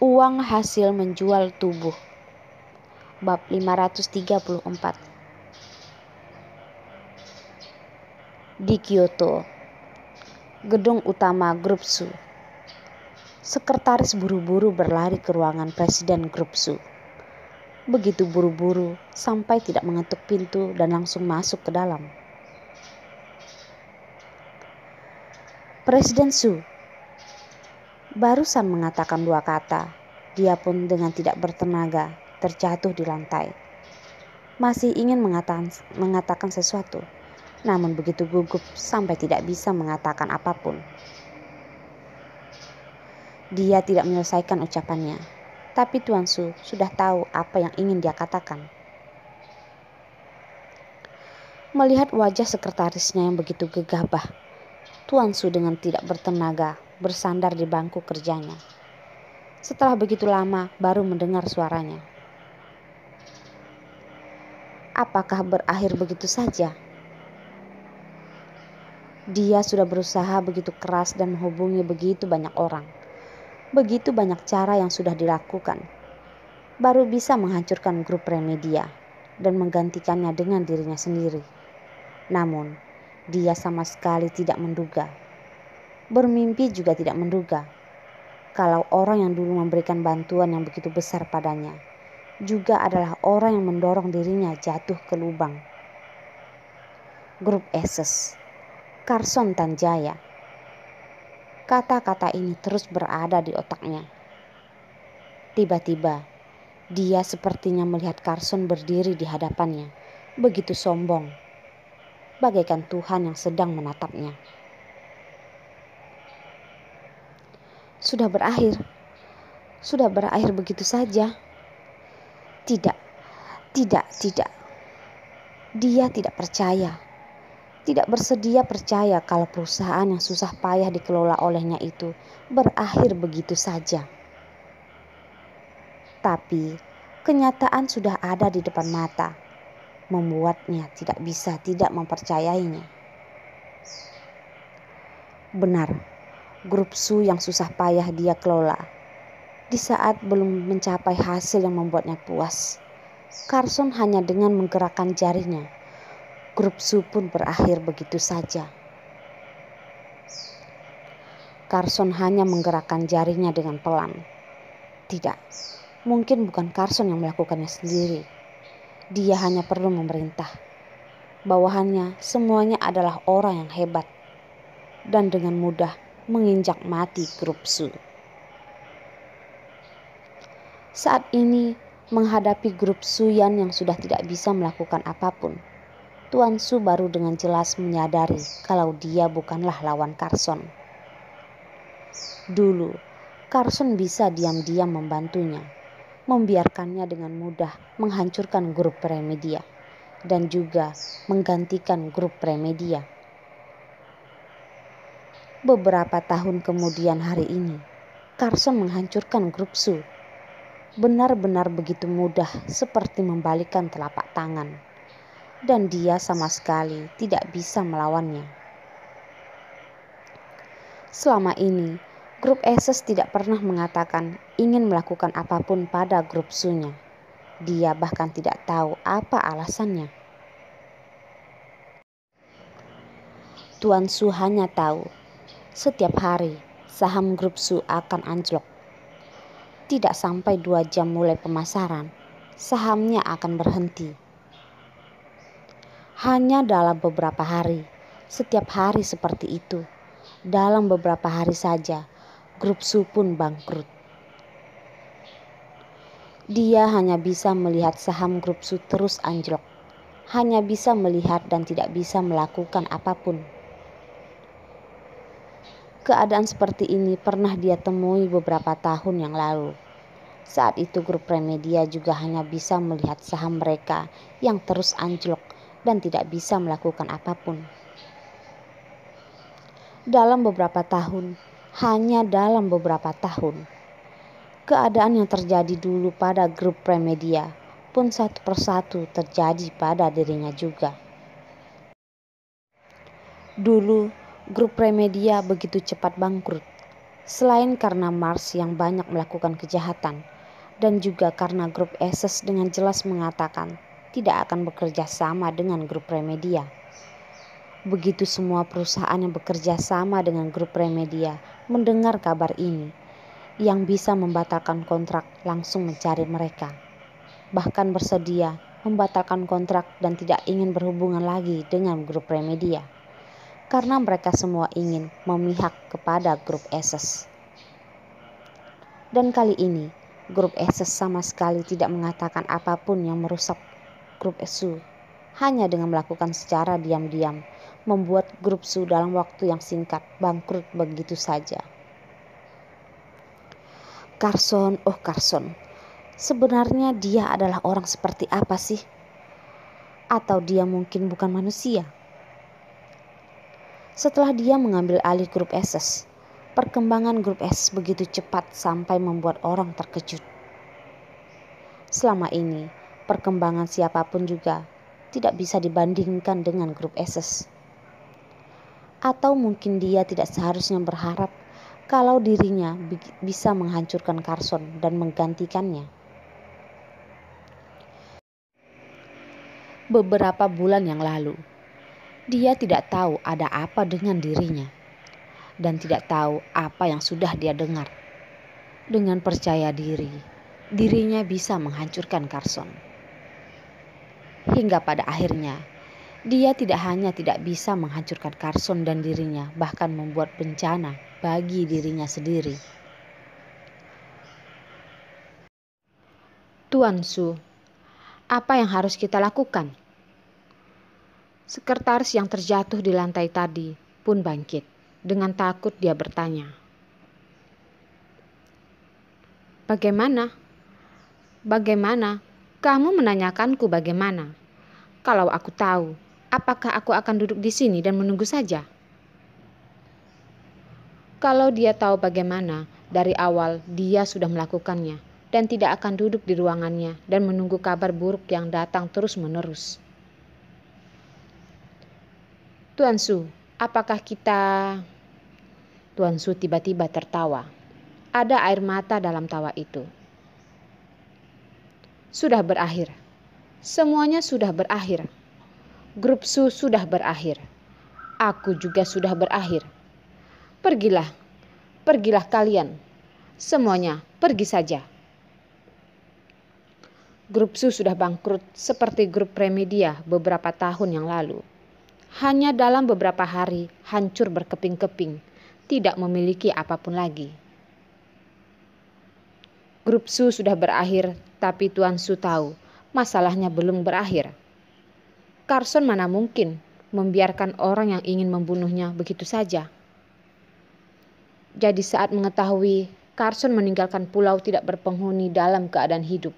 Uang hasil menjual tubuh. Bab 534. Di Kyoto, gedung utama Grup Su. Sekretaris buru-buru berlari ke ruangan Presiden Grup Su. Begitu buru-buru sampai tidak mengetuk pintu dan langsung masuk ke dalam. Presiden Su barusan mengatakan 2 kata. Dia pun dengan tidak bertenaga terjatuh di lantai. Masih ingin mengatakan sesuatu, namun begitu gugup sampai tidak bisa mengatakan apapun. Dia tidak menyelesaikan ucapannya, tapi Tuan Su sudah tahu apa yang ingin dia katakan. Melihat wajah sekretarisnya yang begitu gegabah, Tuan Su dengan tidak bertenaga bersandar di bangku kerjanya. Setelah begitu lama baru mendengar suaranya. Apakah berakhir begitu saja? Dia sudah berusaha begitu keras dan menghubungi begitu banyak orang. Begitu banyak cara yang sudah dilakukan. Baru bisa menghancurkan grup Remedia dan menggantikannya dengan dirinya sendiri. Namun, dia sama sekali tidak menduga. Bermimpi juga tidak menduga. Kalau orang yang dulu memberikan bantuan yang begitu besar padanya juga adalah orang yang mendorong dirinya jatuh ke lubang. Grup Aces, Carson Tanjaya. Kata-kata ini terus berada di otaknya. Tiba-tiba, dia sepertinya melihat Carson berdiri di hadapannya, begitu sombong, bagaikan Tuhan yang sedang menatapnya. Sudah berakhir begitu saja. Tidak. Dia tidak percaya. Tidak bersedia percaya kalau perusahaan yang susah payah dikelola olehnya itu berakhir begitu saja. Tapi kenyataan sudah ada di depan mata, membuatnya tidak bisa tidak mempercayainya. Benar, Grup Su yang susah payah dia kelola, di saat belum mencapai hasil yang membuatnya puas, Carson hanya dengan menggerakkan jarinya, Grup Su pun berakhir begitu saja. Carson hanya menggerakkan jarinya dengan pelan. Tidak, mungkin bukan Carson yang melakukannya sendiri. Dia hanya perlu memerintah. Bawahannya semuanya adalah orang yang hebat dan dengan mudah menginjak mati Grup Su. Saat ini menghadapi Grup Suyan yang sudah tidak bisa melakukan apapun, Tuan Su baru dengan jelas menyadari kalau dia bukanlah lawan Carson. Dulu, Carson bisa diam-diam membantunya, membiarkannya dengan mudah menghancurkan grup Remedia dan juga menggantikan grup Remedia. Beberapa tahun kemudian hari ini, Carson menghancurkan Grup Su. Benar-benar begitu mudah seperti membalikkan telapak tangan. Dan dia sama sekali tidak bisa melawannya. Selama ini, Grup Aces tidak pernah mengatakan ingin melakukan apapun pada Grup Su-nya. Dia bahkan tidak tahu apa alasannya. Tuan Su hanya tahu, setiap hari saham Grup Su akan anjlok. Tidak sampai 2 jam mulai pemasaran, sahamnya akan berhenti. Hanya dalam beberapa hari, setiap hari seperti itu. Dalam beberapa hari saja, Grup Su pun bangkrut. Dia hanya bisa melihat saham Grup Su terus anjlok. Hanya bisa melihat dan tidak bisa melakukan apapun. Keadaan seperti ini pernah dia temui beberapa tahun yang lalu. Saat itu Grup Remedia juga hanya bisa melihat saham mereka yang terus anjlok dan tidak bisa melakukan apapun. Hanya dalam beberapa tahun, keadaan yang terjadi dulu pada Grup Remedia pun satu persatu terjadi pada dirinya juga. Dulu, Grup Remedia begitu cepat bangkrut. Selain karena Mars yang banyak melakukan kejahatan, dan juga karena grup Aces dengan jelas mengatakan tidak akan bekerja sama dengan grup Remedia. Begitu semua perusahaan yang bekerja sama dengan grup Remedia mendengar kabar ini, yang bisa membatalkan kontrak langsung mencari mereka. Bahkan bersedia membatalkan kontrak dan tidak ingin berhubungan lagi dengan grup Remedia. Karena mereka semua ingin memihak kepada grup Aces. Dan kali ini, grup Aces sama sekali tidak mengatakan apapun yang merusak grup Su. Hanya dengan melakukan secara diam-diam, membuat grup Su dalam waktu yang singkat bangkrut begitu saja. Carson, oh Carson, sebenarnya dia adalah orang seperti apa sih? Atau dia mungkin bukan manusia? Setelah dia mengambil alih grup Aces, perkembangan grup Aces begitu cepat sampai membuat orang terkejut. Selama ini, perkembangan siapapun juga tidak bisa dibandingkan dengan grup Aces. Atau mungkin dia tidak seharusnya berharap kalau dirinya bisa menghancurkan Carson dan menggantikannya. Beberapa bulan yang lalu, dia tidak tahu ada apa dengan dirinya dan tidak tahu apa yang sudah dia dengar. Dengan percaya diri, dirinya bisa menghancurkan Carson. Hingga pada akhirnya, dia tidak hanya tidak bisa menghancurkan Carson dan dirinya, bahkan membuat bencana bagi dirinya sendiri. Tuan Su, apa yang harus kita lakukan? Sekretaris yang terjatuh di lantai tadi pun bangkit. Dengan takut dia bertanya. Bagaimana? Bagaimana? Kamu menanyakanku bagaimana? Kalau aku tahu, apakah aku akan duduk di sini dan menunggu saja? Kalau dia tahu bagaimana, dari awal dia sudah melakukannya dan tidak akan duduk di ruangannya dan menunggu kabar buruk yang datang terus-menerus. Tuan Su, apakah kita... Tuan Su tiba-tiba tertawa. Ada air mata dalam tawa itu. Sudah berakhir. Semuanya sudah berakhir. Grup Su sudah berakhir. Aku juga sudah berakhir. Pergilah. Pergilah kalian. Semuanya pergi saja. Grup Su sudah bangkrut seperti grup Remedia beberapa tahun yang lalu. Hanya dalam beberapa hari hancur berkeping-keping, tidak memiliki apapun lagi. Grup Su sudah berakhir, tapi Tuan Su tahu masalahnya belum berakhir. Carson mana mungkin membiarkan orang yang ingin membunuhnya begitu saja. Jadi saat mengetahui Carson meninggalkan pulau tidak berpenghuni dalam keadaan hidup,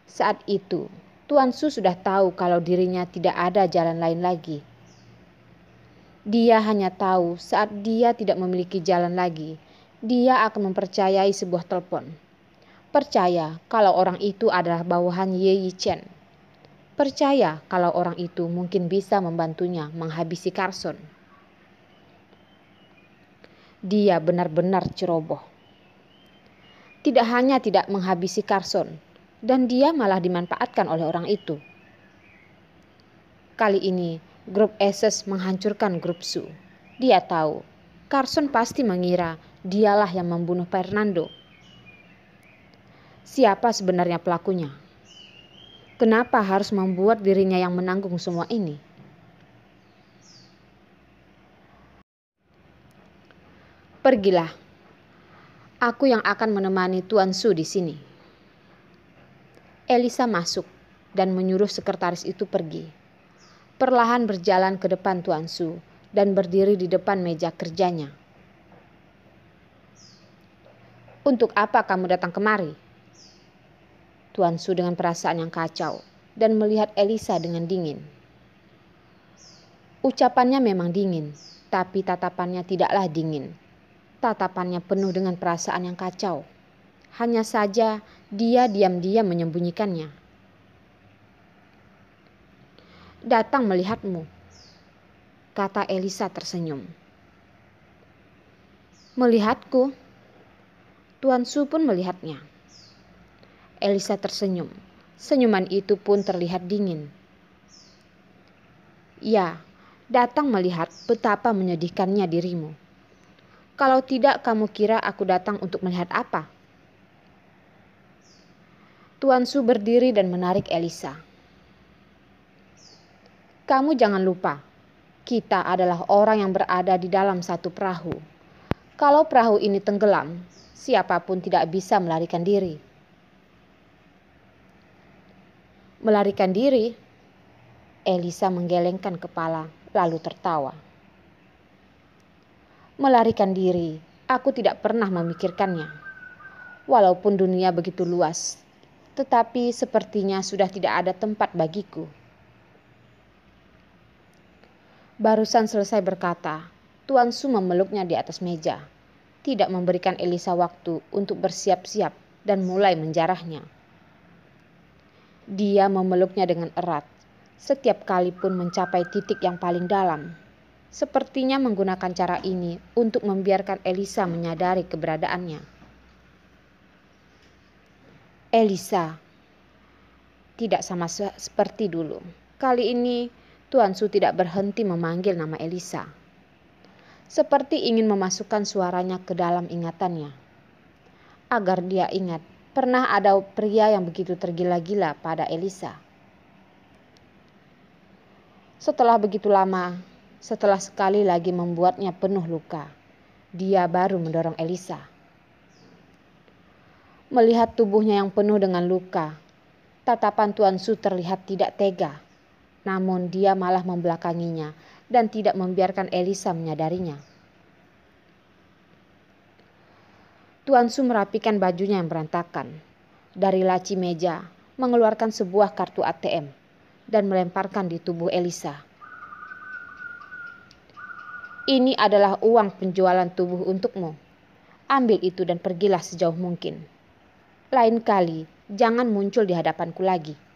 saat itu Tuan Su sudah tahu kalau dirinya tidak ada jalan lain lagi. Dia hanya tahu saat dia tidak memiliki jalan lagi, dia akan mempercayai sebuah telepon. Percaya kalau orang itu adalah bawahan Ye Yichen. Percaya kalau orang itu mungkin bisa membantunya menghabisi Carson. Dia benar-benar ceroboh. Tidak hanya tidak menghabisi Carson, dan dia malah dimanfaatkan oleh orang itu. Kali ini, grup Aces menghancurkan grup Su. Dia tahu, Carson pasti mengira dialah yang membunuh Fernando. Siapa sebenarnya pelakunya? Kenapa harus membuat dirinya yang menanggung semua ini? Pergilah. Aku yang akan menemani Tuan Su di sini. Elisa masuk dan menyuruh sekretaris itu pergi. Perlahan berjalan ke depan Tuan Su dan berdiri di depan meja kerjanya. Untuk apa kamu datang kemari? Tuan Su dengan perasaan yang kacau dan melihat Elisa dengan dingin. Ucapannya memang dingin, tapi tatapannya tidaklah dingin. Tatapannya penuh dengan perasaan yang kacau. Hanya saja dia diam-diam menyembunyikannya. Datang melihatmu, kata Elisa tersenyum. Melihatku, Tuan Su pun melihatnya. Elisa tersenyum. Senyuman itu pun terlihat dingin. Ya, datang melihat betapa menyedihkannya dirimu. Kalau tidak, kamu kira aku datang untuk melihat apa? Tuan Su berdiri dan menarik Elisa. Kamu jangan lupa, kita adalah orang yang berada di dalam satu perahu. Kalau perahu ini tenggelam, siapapun tidak bisa melarikan diri. Melarikan diri? Elisa menggelengkan kepala, lalu tertawa. Melarikan diri, aku tidak pernah memikirkannya. Walaupun dunia begitu luas, tetapi sepertinya sudah tidak ada tempat bagiku. Barusan selesai berkata, Tuan Su memeluknya di atas meja, tidak memberikan Elisa waktu untuk bersiap-siap dan mulai menjarahnya. Dia memeluknya dengan erat, setiap kali pun mencapai titik yang paling dalam. Sepertinya menggunakan cara ini untuk membiarkan Elisa menyadari keberadaannya. Elisa, tidak sama seperti dulu. Kali ini Tuan Su tidak berhenti memanggil nama Elisa. Seperti ingin memasukkan suaranya ke dalam ingatannya. Agar dia ingat, pernah ada pria yang begitu tergila-gila pada Elisa. Setelah begitu lama, setelah sekali lagi membuatnya penuh luka, dia baru mendorong Elisa. Melihat tubuhnya yang penuh dengan luka, tatapan Tuan Su terlihat tidak tega. Namun dia malah membelakanginya dan tidak membiarkan Elisa menyadarinya. Tuan Su merapikan bajunya yang berantakan. Dari laci meja, mengeluarkan sebuah kartu ATM dan melemparkan di tubuh Elisa. Ini adalah uang penjualan tubuh untukmu. Ambil itu dan pergilah sejauh mungkin. Lain kali, jangan muncul di hadapanku lagi.